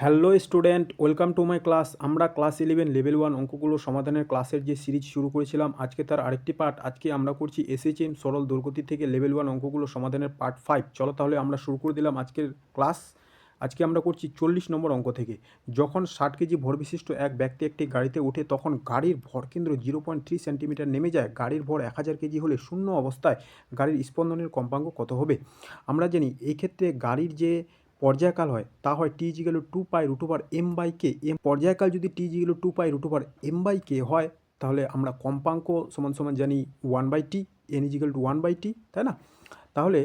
Hello student, welcome to my class. আমরা class 11 level 1 অঙ্কগুলো সমাধানের ক্লাসের যে সিরিজ শুরু করেছিলাম, আজকে তার আরেকটি পার্ট। আজকে আমরা করছি এসএইচএম সরল দৈর্ঘ্যতি থেকে লেভেল 1 অঙ্কগুলো সমাধানের পার্ট 5। চলো তাহলে আমরা শুরু করে দিলাম আজকের ক্লাস। আজকে আমরা করছি 40 নম্বর অঙ্ক থেকে। যখন 60 কেজি ভর বিশিষ্ট এক ব্যক্তি একটি গাড়িতে ওঠে, তখন গাড়ির ভরকেন্দ্র 0.3 সেন্টিমিটার নেমে যায়। গাড়ির ভর 1000 কেজি হলে শূন্য অবস্থায় গাড়ির স্পন্দনের কম্পাঙ্ক কত হবে? আমরা জানি এই ক্ষেত্রে গাড়ির যে পর্যায়কাল হয় তা হয় T equal to pi root over M by K. পর্যায়কাল যদি T equal to pi root over M by K হয়, তাহলে আমরা কম্পাঙ্ক সমান সমান জানি 1/t, N equal to 1/t, তাই না? তাহলে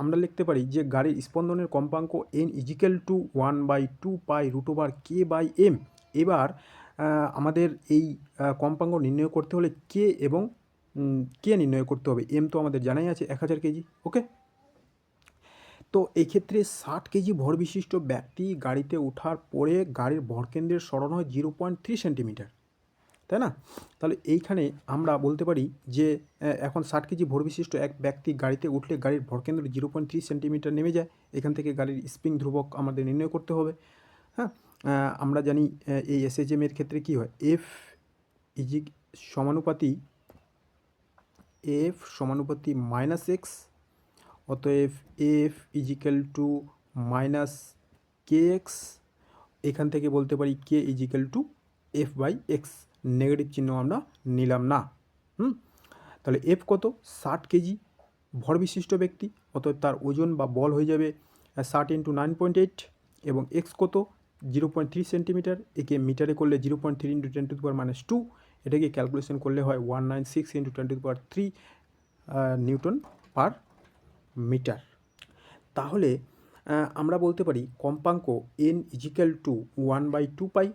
আমরা লিখতে পারি যে গাড়ির স্পন্দনের কম্পাঙ্ক n equal to 1/2 pi root over k by m. এবার আমাদের এই কম্পাঙ্ক নির্ণয় করতে হলে কে এবং কে নির্ণয় করতে হবে। এম তো আমাদের জানাই আছে 1000 কেজি। ওকে, তো এক্ষেত্রে 60 কেজি ভর বিশিষ্ট ব্যক্তি গাড়িতে ওঠার পরে গাড়ির ভরকেন্দ্রের সরণ হয় 0.3 সেন্টিমিটার, তাই না? তাহলে এইখানে আমরা বলতে পারি যে এখন 60 কেজি ভর বিশিষ্ট এক ব্যক্তি গাড়িতে উঠলে গাড়ির ভরকেন্দ্র 0.3 সেন্টিমিটার নেমে যায়। এখান থেকে গাড়ির স্প্রিং ধ্রুবক আমাদের নির্ণয় করতে হবে। হ্যাঁ, আমরা জানি এই এসএইচএম এর ক্ষেত্রে কী হয়, এফ সমানুপাতি মাইনাস এক্স। অতএব F equal to minus K X. এখান থেকে বলতে পারি K equal to F by X. Negative চিহ্ন আমরা নিলাম না। তাহলে এফ কত? 60 কেজি ভর বিশিষ্ট ব্যক্তি, অতএব তার ওজন বা বল হয়ে যাবে 60 × 9.8। এবং এক্স কত? 0.3 সেন্টিমিটার। একে মিটারে করলে 0.3 × 10⁻²। এটাকে ক্যালকুলেশন করলে হয় 196 × 10⁻³ নিউটন পার মিটার। তাহলে আমরা বলতে পারি কম্পাঙ্ক n equal to 1/2 pi.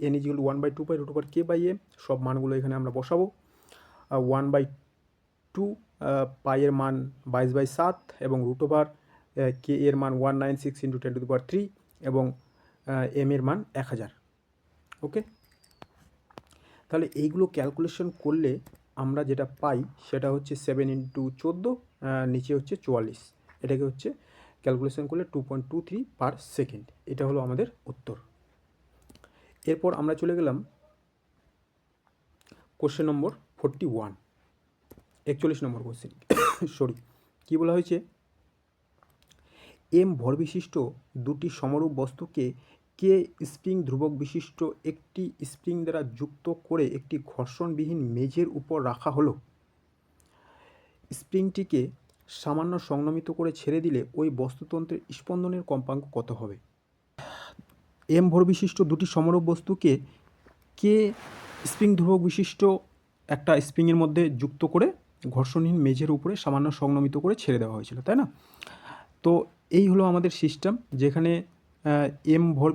N equal to 1/2 pi root over k by m. সব মানগুলো এখানে আমরা বসাবো। 1/2 পাইয়ের মান 22/7 এবং রুট ওভার কে এর মান 196 × 10⁻³ এবং এম এর মান 1000। ওকে, তাহলে এইগুলো ক্যালকুলেশন করলে আমরা যেটা পাই সেটা হচ্ছে 7 × 14, নিচে হচ্ছে 44। এটাকে হচ্ছে ক্যালকুলেশন করলে 2.23 পার সেকেন্ড। এটা হলো আমাদের উত্তর। এরপর আমরা চলে গেলাম কোশ্চেন নম্বর 41, 41 নম্বর কোশ্চেন। সরি, কী বলা হয়েছে? এম ভর বিশিষ্ট দুটি সমরূপ বস্তুকে কে স্প্রিং ধ্রুবক বিশিষ্ট একটি স্প্রিং দ্বারা যুক্ত করে একটি ঘর্ষণবিহীন মেঝের উপর রাখা হলো। স্প্রিংটিকে সামান্য সংনমিত করে ছেড়ে দিলে ওই বস্তুতন্ত্রের স্পন্দনের কম্পাঙ্ক কত হবে? এম ভর বিশিষ্ট দুটি সমরূপ বস্তুকে কে স্প্রিং ধ্রুবক বিশিষ্ট একটা স্প্রিংয়ের মধ্যে যুক্ত করে ঘর্ষণহীন মেঝের উপরে সামান্য সংনমিত করে ছেড়ে দেওয়া হয়েছিল, তাই না? তো এই হলো আমাদের সিস্টেম, যেখানে এম ভর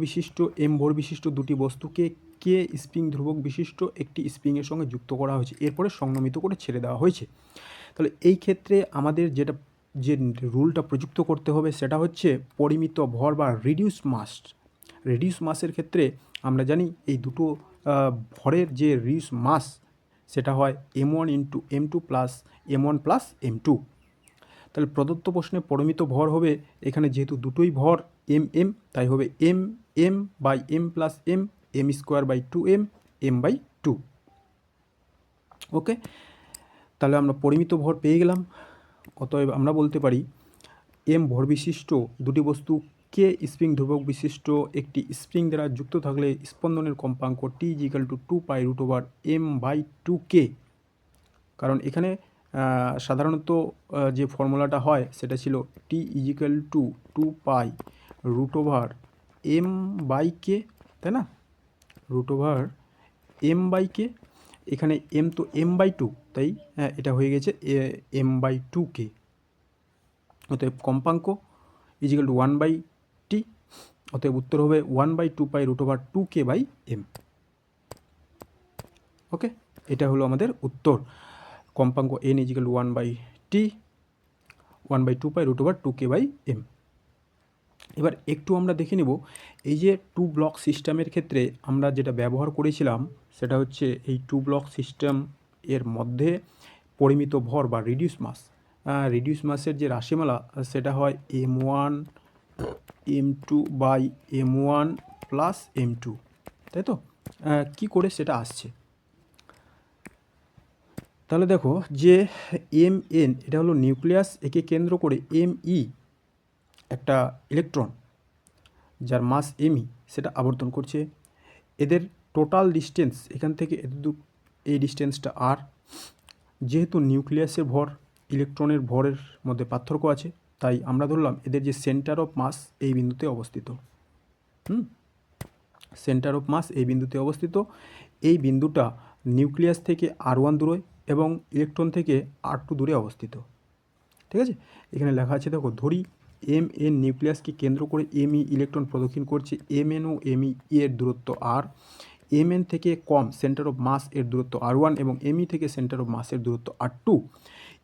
বিশিষ্ট দুটি বস্তুকে কে স্প্রিং ধ্রুবক বিশিষ্ট একটি স্প্রিংয়ের সঙ্গে যুক্ত করা হয়েছে, এরপরে সংনমিত করে ছেড়ে দেওয়া হয়েছে। তাহলে এই ক্ষেত্রে আমাদের যে রুলটা প্রযুক্ত করতে হবে সেটা হচ্ছে পরিমিত ভর বা রিডিউস মাস। রিডিউস মাসের ক্ষেত্রে আমরা জানি এই দুটো ভরের যে রিডিউস মাস সেটা হয় m1 × m2 plus m1 plus m2। তাহলে প্রদত্ত প্রশ্নে পরিমিত ভর হবে, এখানে যেহেতু দুটোই ভর m তাই হবে m by m plus m square by 2m by 2। Okay, তাহলে আমরা পরিমিত ভর পেয়ে গেলাম। অতএব আমরা বলতে পারি এম ভর বিশিষ্ট দুটি বস্তু কে স্প্রিং ধ্রুবক বিশিষ্ট একটি স্প্রিং দ্বারা যুক্ত থাকলে স্পন্দনের কম্পাঙ্ক t equal to 2 pi root over m/2k। কারণ এখানে সাধারণত যে ফর্মুলাটা হয় সেটা ছিল t equal to 2 pi root over m/k, তাই না? Root over m/k। এখানে m তো m/2, তাই এটা হয়ে গেছে m/2k। অতএব কম্পাঙ্ক ইজিক্যাল টু 1/t। অতএব উত্তর হবে 1/2 pi root over 2k by m। Okay, এটা হলো আমাদের উত্তর। কম্পাঙ্ক n equal to 1/t, 1/2 pi root over 2k by m। এবার একটু আমরা দেখে নেব এই যে 2 ব্লক সিস্টেমের ক্ষেত্রে আমরা যেটা ব্যবহার করেছিলাম সেটা হচ্ছে এই 2 ব্লক সিস্টেম এর মধ্যে পরিমিত ভর বা রিডিউস মাসের যে রাশিমালা সেটা হয় m1 m2/m1 প্লাস m2, তাই তো? কী করে সেটা আসছে, তাহলে দেখো যে mn এটা হলো নিউক্লিয়াস, একে কেন্দ্র করে me একটা ইলেকট্রন যার মাস me সেটা আবর্তন করছে। এদের টোটাল ডিস্টেন্স এখান থেকে এতদূর, এই ডিস্টেন্সটা r। যেহেতু নিউক্লিয়াসের ভর ইলেকট্রনের ভরের মধ্যে পার্থক্য আছে, তাই আমরা ধরলাম এদের যে সেন্টার অফ মাস এই বিন্দুতে অবস্থিত। সেন্টার অফ মাস এই বিন্দুতে অবস্থিত। এই বিন্দুটা নিউক্লিয়াস থেকে r1 দূরে এবং ইলেকট্রন থেকে r2 দূরে অবস্থিত। ঠিক আছে, এখানে লেখা আছে দেখো, ধরি mn নিউক্লিয়াসকে কেন্দ্র করে me ইলেকট্রন প্রদক্ষিণ করছে। mn ও me এর দূরত্ব r, mn থেকে কম সেন্টার অফ মাস এর দূরত্ব r1 এবং me থেকে সেন্টার অফ মাসের দূরত্ব r2।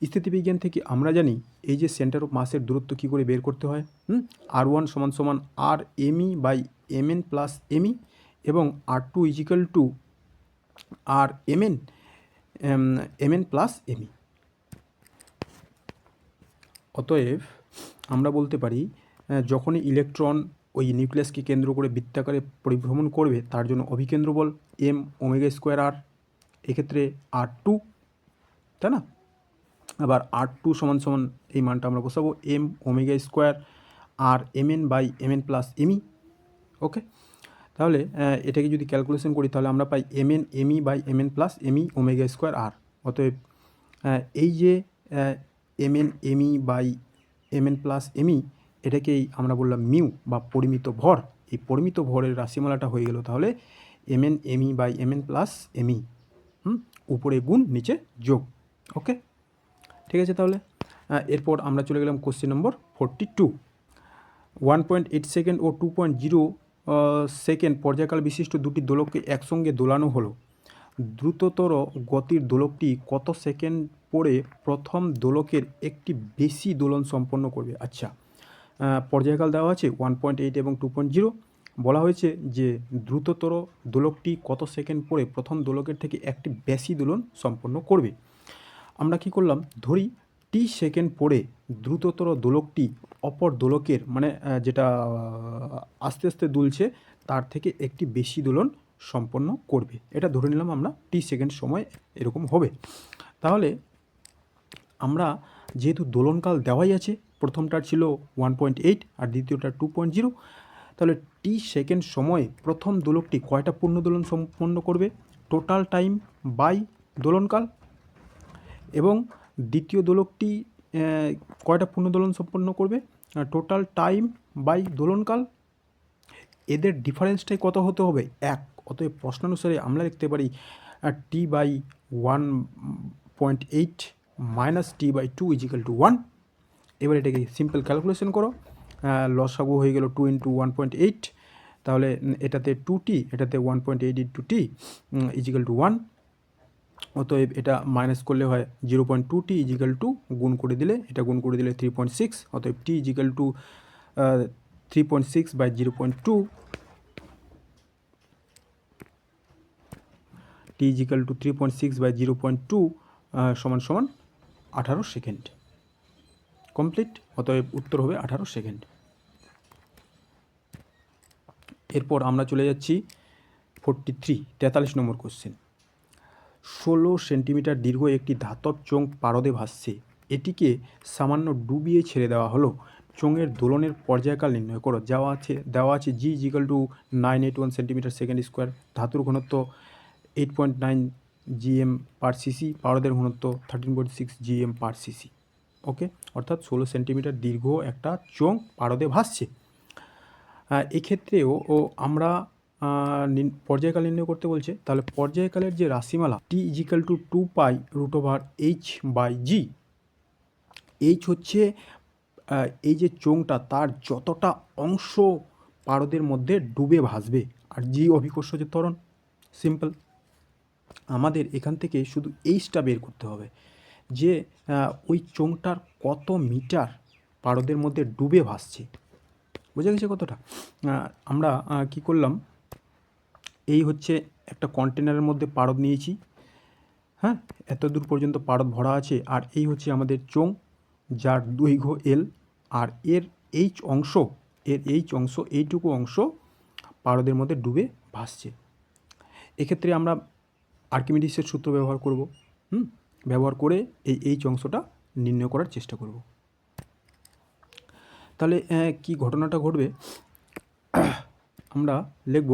স্থিতিবিজ্ঞান থেকে আমরা জানি এই যে সেন্টার অফ মাসের দূরত্ব কী করে বের করতে হয়, r1 সমান সমান r me by mn plus me এবং r2 equal to r mn plus me। অতএব আমরা বলতে পারি যখনই ইলেকট্রন ওই নিউক্লিয়াসকে কেন্দ্র করে বৃত্তাকারে পরিভ্রমণ করবে তার জন্য অভিকেন্দ্র বল m ওমেগা স্কোয়ার r, এক্ষেত্রে r2, তাই না? আবার r2 সমান সমান এই মানটা আমরা বসাবো m omega square r mn by mn plus me। Okay, তাহলে এটাকে যদি ক্যালকুলেশন করি তাহলে আমরা পাই mn me by mn plus me omega square r। অতএব এই যে mn me by mn plus me এটাকেই আমরা বললাম মিউ বা পরিমিত ভর। এই পরিমিত ভরের রাশিমালাটা হয়ে গেল তাহলে mn me by mn plus me, উপরে গুণ নিচে যোগ। ওকে, ঠিক আছে। তাহলে এরপর আমরা চলে গেলাম কোশ্চেন নম্বর 42। 1.8 সেকেন্ড ও 2.0 সেকেন্ড পর্যায়কাল বিশিষ্ট দুটি দোলককে একসঙ্গে দোলানো হলো। দ্রুততর গতির দোলকটি কত সেকেন্ড পরে প্রথম দোলকের একটি বেশি দোলন সম্পন্ন করবে? আচ্ছা, পর্যায়কাল দেওয়া আছে 1.8 এবং 2.0। বলা হয়েছে যে দ্রুততর দোলকটি কত সেকেন্ড পরে প্রথম দোলকের থেকে একটি বেশি দোলন সম্পন্ন করবে। আমরা কি করলাম, ধরি টি সেকেন্ড পরে দ্রুততর দোলকটি অপর দোলকের মানে যেটা আস্তে আস্তে দুলছে তার থেকে একটি বেশি দোলন সম্পন্ন করবে। এটা ধরে নিলাম আমরা টি সেকেন্ড সময় এরকম হবে। তাহলে আমরা যেহেতু দোলনকাল দেওয়াই আছে, প্রথমটার ছিল 1.8 আর দ্বিতীয়টা 2.0, তাহলে টি সেকেন্ড সময়ে প্রথম দোলকটি কয়টা পূর্ণ দোলন সম্পন্ন করবে? টোটাল টাইম বাই দোলনকাল। এবং দ্বিতীয় দোলকটি কয়টা পূর্ণ দোলন সম্পন্ন করবে? টোটাল টাইম বাই দোলনকাল। এদের ডিফারেন্সটাই কত হতে হবে? 1। অতএব প্রশ্নানুসারে আমরা লিখতে পারি T by 1.8 minus T by 2 equal to 1। এবার এটাকে সিম্পল ক্যালকুলেশন করো, লসাগু হয়ে গেল 2 ইন্টু 1.8, তাহলে এটাতে 2t, এটাতে 1.8 ইন্টু টি ইজিক্যাল টু 1। অতএব এটা মাইনাস করলে হয় 0.2t ইজিক্যাল টু, গুণ করে দিলে এটা গুণ করে দিলে 3.6। অতএব t equal to 3.6 by 0.2, t equal to 3.6 by 0.2 সমান সমান 18 সেকেন্ড। কমপ্লিট। অতএব উত্তর হবে 18 সেকেন্ড। এরপর আমরা চলে যাচ্ছি 43 নম্বর কোশ্চেন। 16 সেন্টিমিটার দীর্ঘ একটি ধাতব চোঙ পারদে ভাসছে, এটিকে সামান্য ডুবিয়ে ছেড়ে দেওয়া হলো। চোঙের দোলনের পর্যায়কাল নির্ণয় করো। দেওয়া আছে G equal to 981 centimetre second square, ধাতুর ঘনত্ব 8.9 GM পার সিসি, পারদের ঘনত্ব 13.6 GM পার সিসি। ওকে, অর্থাৎ 16 সেন্টিমিটার দীর্ঘ একটা চোঙ পারদে ভাসছে। এক্ষেত্রেও আমরা পর্যায়কাল নির্ণয় করতে বলছে, তাহলে পর্যায়কালের যে রাশিমালা টি equal to 2π√h by G. H হচ্ছে এই যে চোঙটা তার যতটা অংশ পারদের মধ্যে ডুবে ভাসবে, আর জি অভিকর্ষ যে ত্বরণ। সিম্পল, আমাদের এখান থেকে শুধু এইচটা বের করতে হবে যে ওই চোঙটার কত মিটার পারদের মধ্যে ডুবে ভাসছে। বোঝা গেছে কতটা? আমরা কি করলাম, এই হচ্ছে একটা কন্টেনারের মধ্যে পারদ নিয়েছি, হ্যাঁ, এত দূর পর্যন্ত পারদ ভরা আছে, আর এই হচ্ছে আমাদের চোঙ যার দৈর্ঘ্য এল, আর এর এইচ অংশ এর অংশ, এইটুকু অংশ পারদের মধ্যে ডুবে ভাসছে। এক্ষেত্রে আমরা আর্কিমিডিসের সূত্র ব্যবহার করব। ব্যবহার করে এই অংশটা নির্ণয় করার চেষ্টা করব। তাহলে কি ঘটনাটা ঘটবে, আমরা লিখব,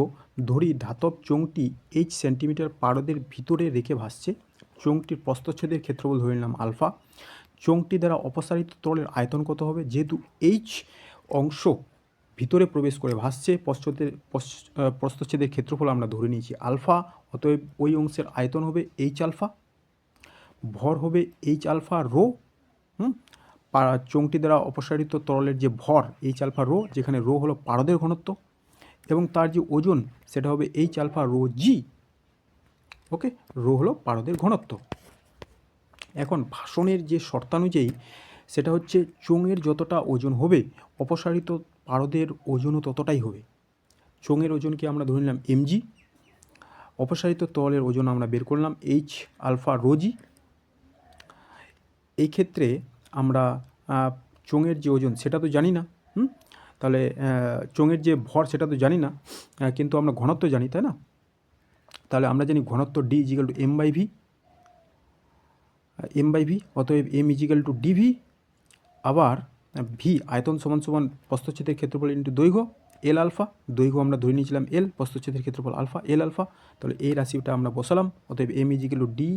ধরি ধাতব চোঙটি এইচ সেন্টিমিটার পারদের ভিতরে রেখে ভাসছে। চোঙটির প্রস্থচ্ছেদের ক্ষেত্রফল ধরে নিলাম আলফা। চোঙটি দ্বারা অপসারিত তরলের আয়তন কত হবে? যেহেতু এইচ অংশ ভিতরে প্রবেশ করে ভাসছে, প্রস্থচ্ছেদের ক্ষেত্রফল আমরা ধরে নিয়েছি আলফা, অতএব ওই অংশের আয়তন হবে এইচ আলফা। ভর হবে এইচ আলফা রো। চোঙটি দ্বারা অপসারিত তরলের যে ভর এইচ আলফা রো, যেখানে রো হলো পারদের ঘনত্ব, এবং তার যে ওজন সেটা হবে এইচ আলফা রো জি। ওকে, রো হলো পারদের ঘনত্ব। এখন ভাষণের যে শর্তানুযায়ী সেটা হচ্ছে চোঙের যতটা ওজন হবে অপসারিত পারদের ওজনও ততটাই হবে। চোঙের ওজনকে আমরা ধরে নিলাম এমজি, অপসারিত তরলের ওজন আমরা বের করলাম এইচ আলফা রোজি। এই ক্ষেত্রে আমরা চোঙের যে ওজন সেটা তো জানি না, তাহলে চোঙের যে ভর সেটা তো জানি না, কিন্তু আমরা ঘনত্ব জানি, তাই না? তাহলে আমরা জানি ঘনত্ব d equal to m by v, অতএব এম ইজিক্যাল টু ডিভি। আবার ভি আয়তন সমান সমান প্রস্থচ্ছেদের ক্ষেত্রফল ইন্টু দৈর্ঘ্য এল আলফা। দৈর্ঘ্য আমরা ধরে নিয়েছিলাম এল, প্রস্থচ্ছেদের ক্ষেত্রফল আলফা, এল আলফা। তাহলে এই রাশিটা আমরা বসালাম, অতএব M equal to D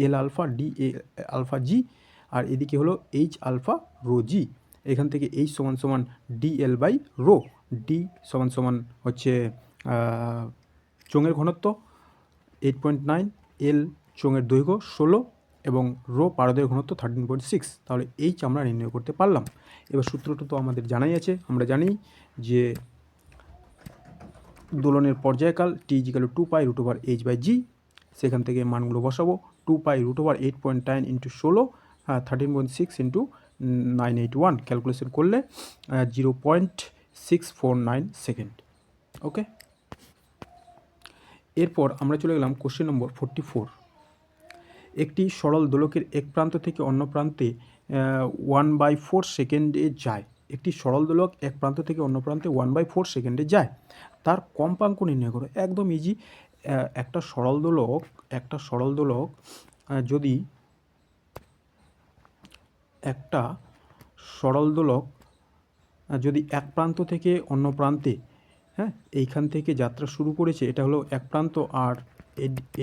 L alpha, D A alpha G, আর এদিকে হলো এইচ আলফা রো জি। এখান থেকে এইচ সমান সমান d l by rho. D সমান সমান হচ্ছে চোঙের ঘনত্ব 8.9, এল চোঙের দৈর্ঘ্য 16, এবং রো পারদের ঘনত্ব 13.6। তাহলে এইচ আমরা নির্ণয় করতে পারলাম। এবার সূত্রটা তো আমাদের জানাই আছে, আমরা জানি যে দোলনের পর্যায়কাল T equal to 2 pi root over H by G. সেখান থেকে মানগুলো বসাবো, 2 pi root over 8.9 into 16, 13.6 into 981, calculation করলে 0.649 সেকেন্ড। ওকে, এরপর আমরা চলে গেলাম কোশ্চেন নম্বর 44। একটি সরল দোলকের এক প্রান্ত থেকে অন্য প্রান্তে 1/4 সেকেন্ডে যায়। একটি সরল দোলক এক প্রান্ত থেকে অন্য প্রান্তে 1/4 সেকেন্ডে যায়, তার কম্পাঙ্ক নির্ণয় করো। একদম ইজি। একটা সরল দোলক যদি এক প্রান্ত থেকে অন্য প্রান্তে, এইখান থেকে যাত্রা শুরু করেছে, এটা হলো এক প্রান্ত, আর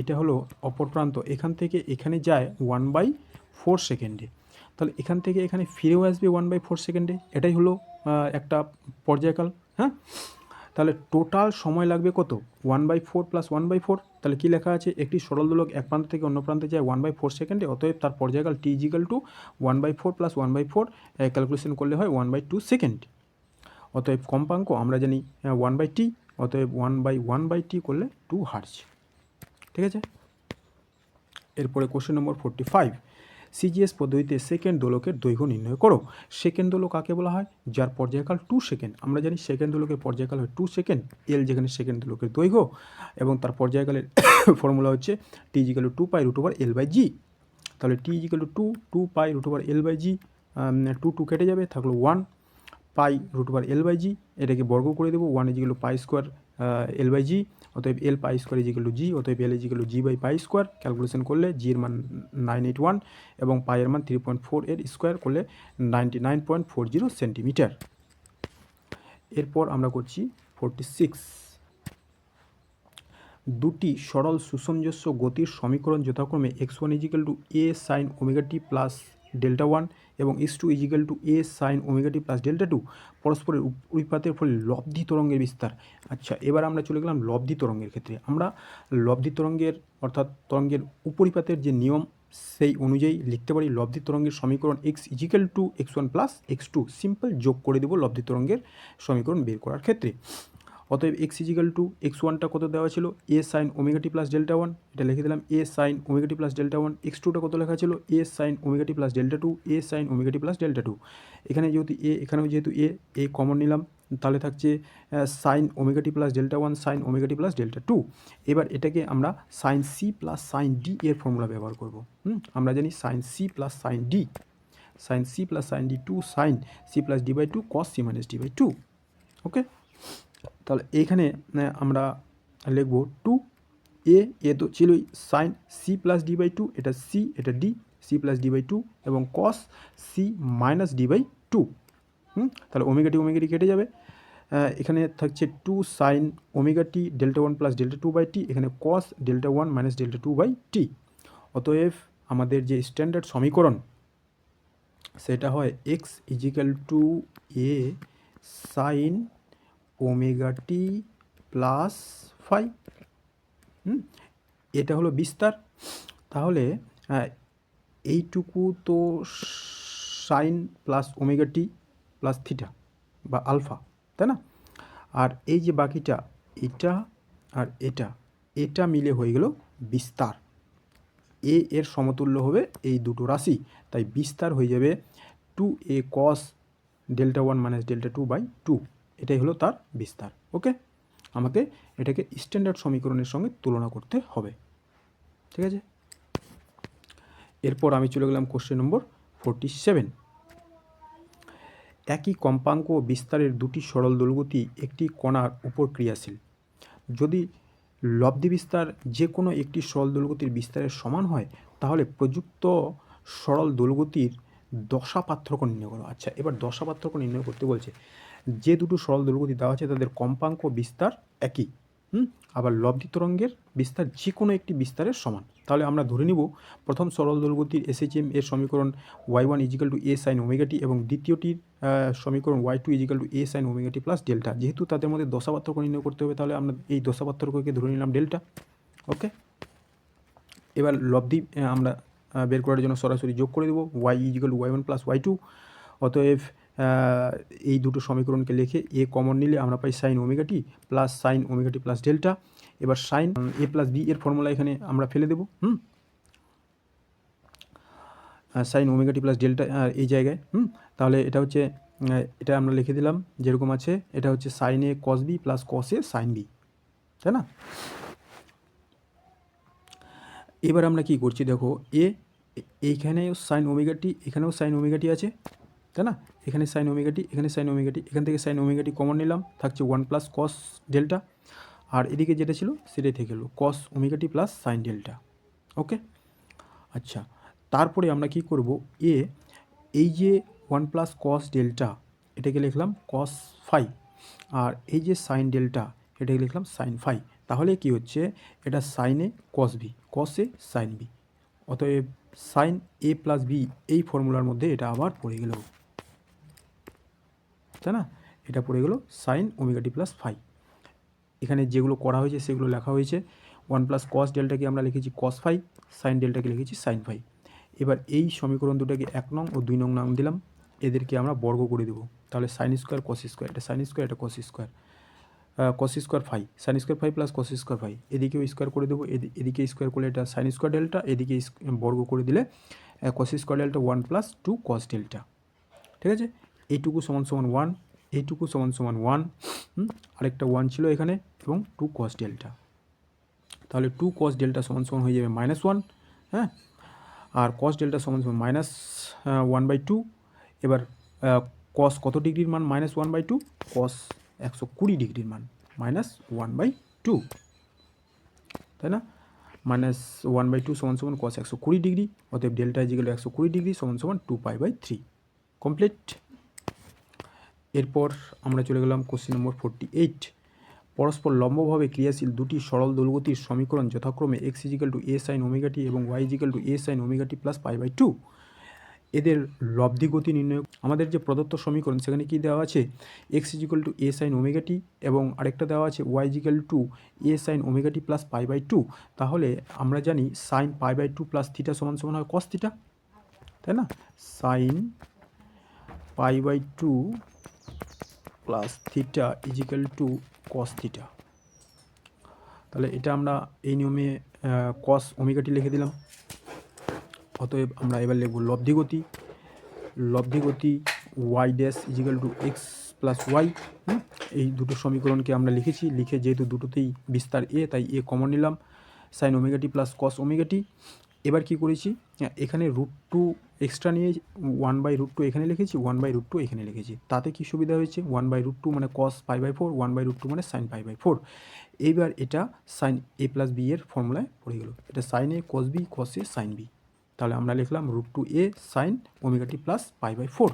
এটা হলো অপর প্রান্ত, এখান থেকে এখানে যায় 1/4 সেকেন্ডে। তাহলে এখান থেকে এখানে ফিরেও আসবে 1/4 সেকেন্ডে। এটাই হলো একটা পর্যায়কাল। তাহলে টোটাল সময় লাগবে কত? 1/4 প্লাস 1/4। তাহলে কী লেখা আছে? একটি সরল দোলক এক প্রান্ত থেকে অন্য প্রান্তে যায় 1/4 সেকেন্ডে, অতএব তার পর্যায়কাল T equal two 1/4 plus 1/4, calculation করলে হয় 1/2 সেকেন্ড। অতএব কম্পাঙ্ক আমরা জানি 1/t, অতএব 1/1/t করলে 2 হার্জ। ঠিক আছে। এরপরে কোশ্চেন নম্বর 45। সিজিএস পদ্ধতিতে সেকেন্ড দোলকের দৈর্ঘ্য নির্ণয় করো। সেকেন্ড দোলক কাকে বলা হয়? যার পর্যায়কাল 2 সেকেন্ড। আমরা জানি সেকেন্ড দোলকের পর্যায়কাল হয় 2 সেকেন্ড, এল যেখানে সেকেন্ড দোলকের দৈর্ঘ্য, এবং তার পর্যায়কালের ফর্মুলা হচ্ছে T equal to 2 pi root over L by G. তাহলে T equal to 2 pi root over L by G, 2 কেটে যাবে, থাকলো 1 pi root over L by G. এটাকে বর্গ করে দেবো, 1 equal to pi square L by G, অতএব L pi square equal to G, অতএব L equal to G by pi square. Calculation করলে জি এর মান 981 এবং পাই এর মান 3.4 এর স্কোয়ার করলে 99.40 সেন্টিমিটার। এরপর আমরা করছি 46। দুটি সরল সুসঞ্জস্য গতির সমীকরণ যথাক্রমে x1 is equal to A sine omega T plus delta 1 এবং x2 is equal to A sine omega T plus delta 2 পরস্পরের পরিপাতের ফলে লব্ধি তরঙ্গের বিস্তার। আচ্ছা, এবার আমরা চলে গেলাম লব্ধি তরঙ্গের ক্ষেত্রে। আমরা লব্ধি তরঙ্গের অর্থাৎ তরঙ্গের উপরিপাতের যে নিয়ম সেই অনুযায়ী লিখতে পারি লব্ধি তরঙ্গের সমীকরণ x equal to x1 plus x2, simple যোগ করে দেবো লব্ধি তরঙ্গের সমীকরণ বের করার ক্ষেত্রে। অতএব x ইজিক্যাল টু x1টা কত দেওয়া ছিল? এ সাইন ওমেগা টি প্লাস ডেল্টা 1, এটা লিখে দিলাম এ সাইন ওমেগা টি প্লাস ডেল্টা 1। x2টা কত লেখা ছিল? এ সাইন ওমেগা টি প্লাস ডেল্টা 2, এ সাইন ওমেগা টি প্লাস ডেল্টা 2। এখানে যেহেতু এখানেও যেহেতু এ কমন নিলাম, তাহলে থাকছে সাইন ওমেগা টি প্লাস ডেল্টা 1 সাইন ওমেগা টি প্লাস ডেল্টা 2। এবার এটাকে আমরা sine c plus sine d এর ফর্মুলা ব্যবহার করব। আমরা জানি sine c plus sine d, sine c plus sine d 2 sine c plus D by 2 cos C minus D by 2। Okay, তাহলে এইখানে আমরা লিখব টু এ তো ছিলই sine c plus D by two, এটা সি এটা D, C plus D by two এবং cos C minus D by two. তাহলে ওমেগাটি কেটে যাবে। এখানে থাকছে two sine omega T delta one plus delta two by T, এখানে cos delta one minus delta two by T. অতএব আমাদের যে স্ট্যান্ডার্ড সমীকরণ সেটা হয় X equal to A sine omega T plus phi. এটা হলো বিস্তার। তাহলে এইটুকু তো সাইন প্লাস ওমেগা টি প্লাস থিটা বা আলফা, তাই না? আর এই যে বাকিটা এটা আর এটা মিলে হয়ে গেল বিস্তার। এর সমতুল্য হবে এই দুটো রাশি, তাই বিস্তার হয়ে যাবে two a cos delta one minus delta two by two. এটাই হলো তার বিস্তার। ওকে, আমাকে এটাকে স্ট্যান্ডার্ড সমীকরণের সঙ্গে তুলনা করতে হবে। ঠিক আছে, এরপর আমি চলে গেলাম কোশ্চেন নম্বর 47। একই কম্পাঙ্ক ও বিস্তারের দুটি সরল দোলগতি একটি কণার উপর ক্রিয়াশীল। যদি লব্ধি বিস্তার যে কোনো একটি সরল দোলগতির বিস্তারের সমান হয় তাহলে প্রযুক্ত সরল দোলগতির দশা পার্থক্য নির্ণয় করো। আচ্ছা, এবার দশা পার্থক্য নির্ণয় করতে বলছে। যে দুটো সরল দোলগতি দেওয়া আছে তাদের কম্পাঙ্ক বিস্তার একই, আবার লব্ধি তরঙ্গের বিস্তার যে কোনো একটি বিস্তারের সমান। তাহলে আমরা ধরে নিব প্রথম সরল দোলগতির এসএইচএম এর সমীকরণ Y one is equal to A sign omega t এবং দ্বিতীয়টির সমীকরণ Y two is equal to A sign omega t plus delta. যেহেতু তাদের মধ্যে দশা পার্থক্য নির্ণয় করতে হবে তাহলে আমরা এই দশা পার্থক্যকে ধরে নিলাম ডেল্টা। ওকে, এবার লব্ধি আমরা বের করার জন্য সরাসরি যোগ করে দেবো Y equal to Y one plus Y two. অতএব এই দুটো সমীকরণকে লিখে এ কমন নিলে আমরা পাই sine omega t plus sine omega t plus delta. এবার সাইন এ প্লাস বি এর ফর্মুলা এখানে আমরা ফেলে দেবো। সাইন ওমেগাটি প্লাস ডেল্টা এই জায়গায়। তাহলে এটা হচ্ছে, এটা আমরা লিখে দিলাম যেরকম আছে। এটা হচ্ছে সাইন এ কস বি প্লাস কস এ সাইন বি, তাই না? এবার আমরা কি করছি দেখো, এইখানেও সাইন ওমেগাটি, এখানেও সাইন ওমেগাটি আছে, তাই না? এখানে সাইন ওমেগাটি, এখানে সাইন ওমেগাটি, এখান থেকে সাইন ওমেগাটি কমন নিলাম, থাকছে ওয়ান প্লাস কস ডেল্টা। আর এদিকে যেটা ছিল সেটাই থেকে গেলো কস ওমেগাটি প্লাস সাইন ডেল্টা। ওকে, আচ্ছা, তারপরে আমরা কি করব, এই যে ওয়ান প্লাস কস ডেল্টা এটাকে লিখলাম কস ফাই, আর এই যে সাইন ডেল্টা এটাকে লিখলাম সাইন ফাই। তাহলে কি হচ্ছে, এটা সাইনে কস বি, কসে সাইন বি। অতএব সাইন এ প্লাস বি এই ফর্মুলার মধ্যে এটা আবার পড়ে গেল, তাই না? এটা পড়ে গেল সাইন ওমেগাটি প্লাস ফাই। এখানে যেগুলো করা হয়েছে সেগুলো লেখা হয়েছে। ওয়ান প্লাস কস ডেল্টাকে আমরা লিখেছি কস ফাই, সাইন ডেল্টাকে লিখেছি সাইন ফাই। এবার এই সমীকরণ দুটাকে 1 নং ও 2 নং নাম দিলাম, এদেরকে আমরা বর্গ করে দেবো। তাহলে সাইন স্কোয়ার কস স্কোয়ার, এটা সাইন স্কোয়ার এটা cos square, cos square phi, sine square phi plus cos square phi, এদিকেও স্কোয়ার করে দেবো। এদিকে স্কোয়ার করলে এটা সাইন স্কোয়ার ডেল্টা, এদিকে বর্গ করে দিলে কস স্কোয়ার ডেল্টা 1 প্লাস 2 কস ডেল্টা। ঠিক আছে, এইটুকু সমান সমান 1, এইটুকু সমান সমান 1, আরেকটা 1 ছিল এখানে, এবং 2 কস ডেল্টা। তাহলে 2 কস ডেল্টা সমান সমান হয়ে যাবে -1, হ্যাঁ, আর কস ডেল্টা সমান সমান -1/2। এবার কস কত ডিগ্রির মান -1/2, কস 120 ডিগ্রির মান -1/2, তাই না? -1/2 সমান সমান কস 120 ডিগ্রি। অতএব ডেল্টা ইজিক্যাল 120 ডিগ্রি সমান সমান 2π/3। কমপ্লিট। এরপর আমরা চলে গেলাম কোশ্চেন নম্বর 48। পরস্পর লম্বভাবে ক্রিয়াশীল দুটি সরল দোলগতির সমীকরণ যথাক্রমে x equal to A sign omega t এবং Y equal to A sign omega t plus π/2। এদের লব্ধি গতি নির্ণয়। আমাদের যে প্রদত্ত সমীকরণ সেখানে কি দেওয়া আছে, x equal to A sign omega t এবং আরেকটা দেওয়া আছে Y equal to A sign omega t plus π/2। তাহলে আমরা জানি সাইন π/2 প্লাস থিটা সমান সমান হয় কস থিটা, তাই না? Sine π/2 plus theta equal to cos theta. তাহলে এটা আমরা এই নিয়মে কস ওমেগাটি লিখে দিলাম। অতএব আমরা এবার লিখব লব্ধিগতি। লব্ধিগতি Y dash equal to X plus Y. এই দুটো সমীকরণকে আমরা লিখেছি, লিখে যেহেতু দুটোতেই বিস্তার এ তাই এ কমন নিলাম, সাইন ওমেগাটি প্লাস কস ওমেগাটি। এবার কি করেছি, এখানে √2 এক্সট্রা নিয়ে 1/√2 এখানে লিখেছি, 1/√2 এখানে লিখেছি। তাতে কি সুবিধা হয়েছে, 1/√2 মানে cos π/4, 1/√2 মানে sin π/4। এইবার এটা sin a + b এর ফর্মুলায় পড়ে গেল। এটা sin a cos b, cos a sin b। তাহলে আমরা লিখলাম √2a sin ω t + π/4।